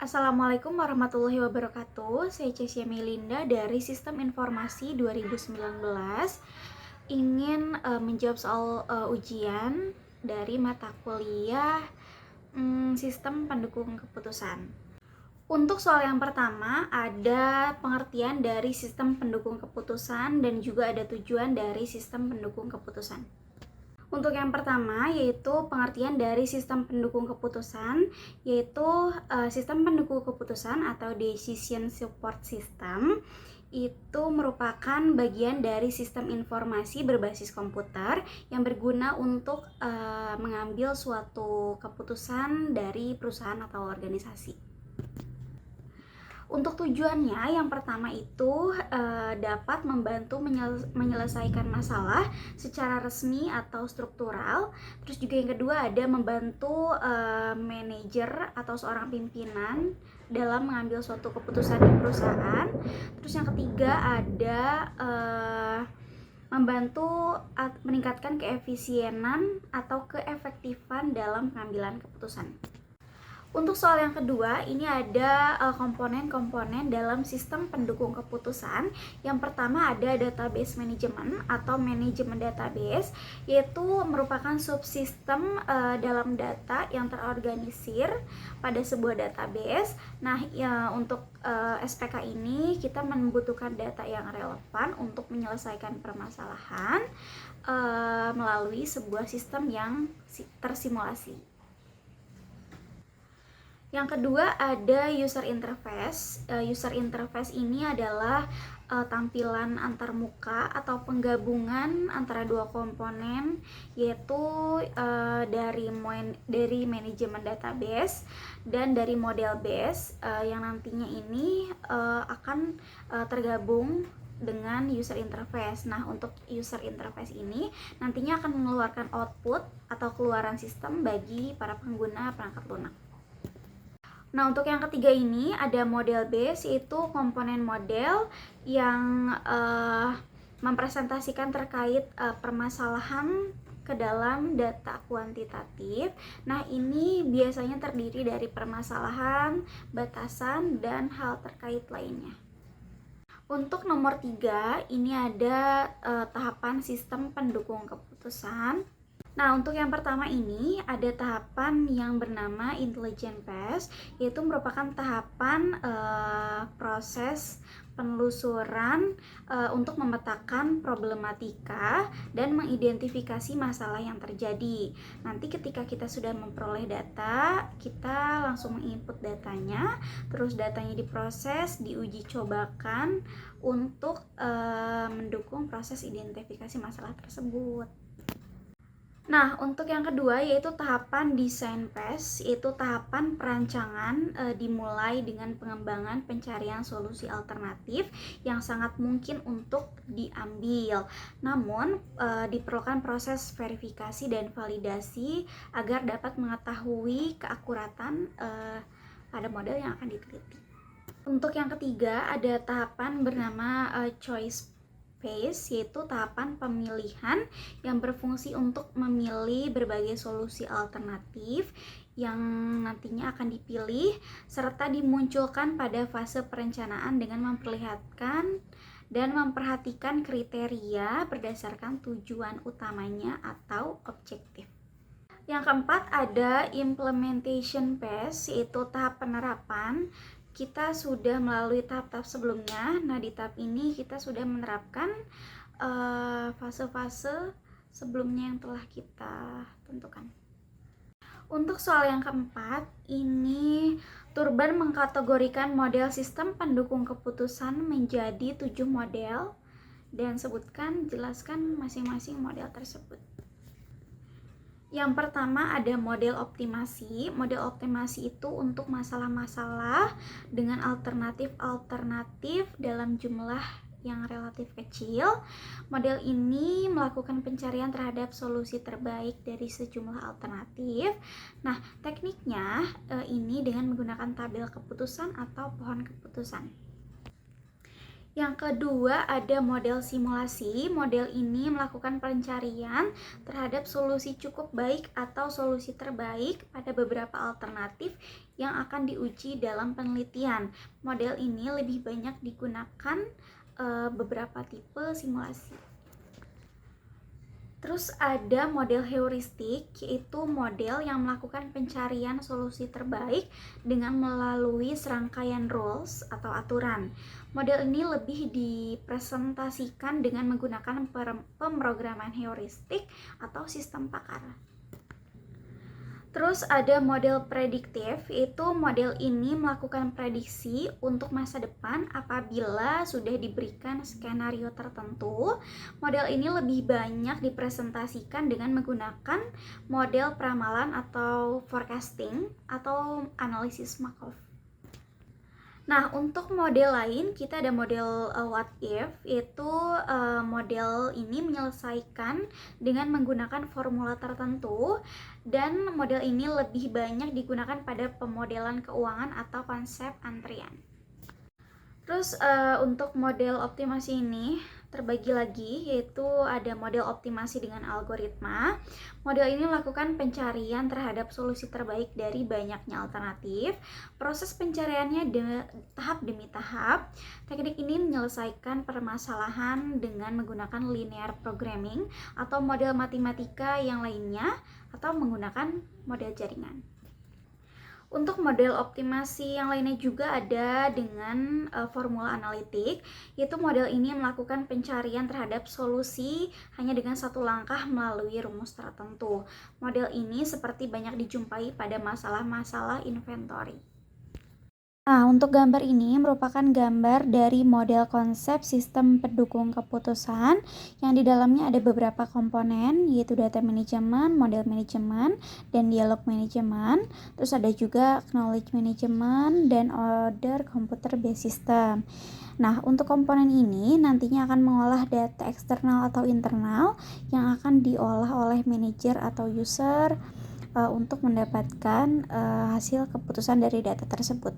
Assalamualaikum warahmatullahi wabarakatuh. Saya Cecia Melinda dari Sistem Informasi 2019 ingin menjawab soal ujian dari mata kuliah Sistem Pendukung Keputusan. Untuk soal yang pertama ada pengertian dari sistem pendukung keputusan dan juga ada tujuan dari sistem pendukung keputusan. Untuk yang pertama yaitu pengertian dari sistem pendukung keputusan, yaitu sistem pendukung keputusan atau decision support system itu merupakan bagian dari sistem informasi berbasis komputer yang berguna untuk mengambil suatu keputusan dari perusahaan atau organisasi. Untuk tujuannya, yang pertama itu dapat membantu menyelesaikan masalah secara resmi atau struktural. Terus juga yang kedua ada membantu manajer atau seorang pimpinan dalam mengambil suatu keputusan di perusahaan. Terus yang ketiga ada membantu meningkatkan keefisienan atau keefektifan dalam pengambilan keputusan. Untuk soal yang kedua, ini ada komponen-komponen dalam sistem pendukung keputusan. Yang pertama ada database management atau manajemen database, yaitu merupakan subsistem dalam data yang terorganisir pada sebuah database. Nah, untuk SPK ini kita membutuhkan data yang relevan untuk menyelesaikan permasalahan melalui sebuah sistem yang tersimulasi. Yang kedua ada user interface. User interface ini adalah tampilan antarmuka atau penggabungan antara dua komponen, yaitu dari manajemen database dan dari model base yang nantinya ini akan tergabung dengan user interface. Nah, untuk user interface ini nantinya akan mengeluarkan output atau keluaran sistem bagi para pengguna perangkat lunak. Nah, untuk yang ketiga ini ada model base, yaitu komponen model yang mempresentasikan terkait permasalahan ke dalam data kuantitatif. Nah, ini biasanya terdiri dari permasalahan, batasan, dan hal terkait lainnya. Untuk nomor 3, ini ada tahapan sistem pendukung keputusan. Nah, untuk yang pertama ini ada tahapan yang bernama intelligent phase, yaitu merupakan tahapan proses penelusuran untuk memetakan problematika dan mengidentifikasi masalah yang terjadi. Nanti ketika kita sudah memperoleh data, kita langsung menginput datanya, terus datanya diproses, diuji cobakan untuk mendukung proses identifikasi masalah tersebut. Nah, untuk yang kedua yaitu tahapan design phase, yaitu tahapan perancangan dimulai dengan pengembangan pencarian solusi alternatif yang sangat mungkin untuk diambil. Namun, diperlukan proses verifikasi dan validasi agar dapat mengetahui keakuratan pada model yang akan diteliti. Untuk yang ketiga ada tahapan bernama choice phase, yaitu tahapan pemilihan yang berfungsi untuk memilih berbagai solusi alternatif yang nantinya akan dipilih serta dimunculkan pada fase perencanaan dengan memperlihatkan dan memperhatikan kriteria berdasarkan tujuan utamanya atau objektif. Yang keempat ada implementation phase, yaitu tahap penerapan. Kita sudah melalui tahap-tahap sebelumnya. Nah, di tahap ini kita sudah menerapkan fase-fase sebelumnya yang telah kita tentukan. Untuk soal yang keempat, ini Turban mengkategorikan model sistem pendukung keputusan menjadi 7 model dan jelaskan masing-masing model tersebut. Yang pertama ada model optimasi. Model optimasi itu untuk masalah-masalah dengan alternatif-alternatif dalam jumlah yang relatif kecil. Model ini melakukan pencarian terhadap solusi terbaik dari sejumlah alternatif. Nah, tekniknya ini dengan menggunakan tabel keputusan atau pohon keputusan. Yang kedua ada model simulasi. Model ini melakukan pencarian terhadap solusi cukup baik atau solusi terbaik pada beberapa alternatif yang akan diuji dalam penelitian. Model ini lebih banyak digunakan beberapa tipe simulasi. Terus ada model heuristik, yaitu model yang melakukan pencarian solusi terbaik dengan melalui serangkaian rules atau aturan. Model ini lebih dipresentasikan dengan menggunakan pemrograman heuristik atau sistem pakar. Terus ada model prediktif, yaitu model ini melakukan prediksi untuk masa depan apabila sudah diberikan skenario tertentu. Model ini lebih banyak dipresentasikan dengan menggunakan model peramalan atau forecasting atau analisis Markov. Nah, untuk model lain kita ada model what if, yaitu model ini menyelesaikan dengan menggunakan formula tertentu, dan model ini lebih banyak digunakan pada pemodelan keuangan atau konsep antrian. Terus untuk model optimasi ini terbagi lagi, yaitu ada model optimasi dengan algoritma. Model ini melakukan pencarian terhadap solusi terbaik dari banyaknya alternatif. Proses pencariannya tahap demi tahap. Teknik ini menyelesaikan permasalahan dengan menggunakan linear programming atau model matematika yang lainnya, atau menggunakan model jaringan. Untuk model optimasi yang lainnya juga ada dengan formula analitik, yaitu model ini melakukan pencarian terhadap solusi hanya dengan satu langkah melalui rumus tertentu. Model ini seperti banyak dijumpai pada masalah-masalah inventory. Nah, untuk gambar ini merupakan gambar dari model konsep sistem pendukung keputusan yang di dalamnya ada beberapa komponen, yaitu data management, model management, dan dialog management. Terus ada juga knowledge management dan order computer based system. Nah, untuk komponen ini nantinya akan mengolah data eksternal atau internal yang akan diolah oleh manajer atau user untuk mendapatkan hasil keputusan dari data tersebut.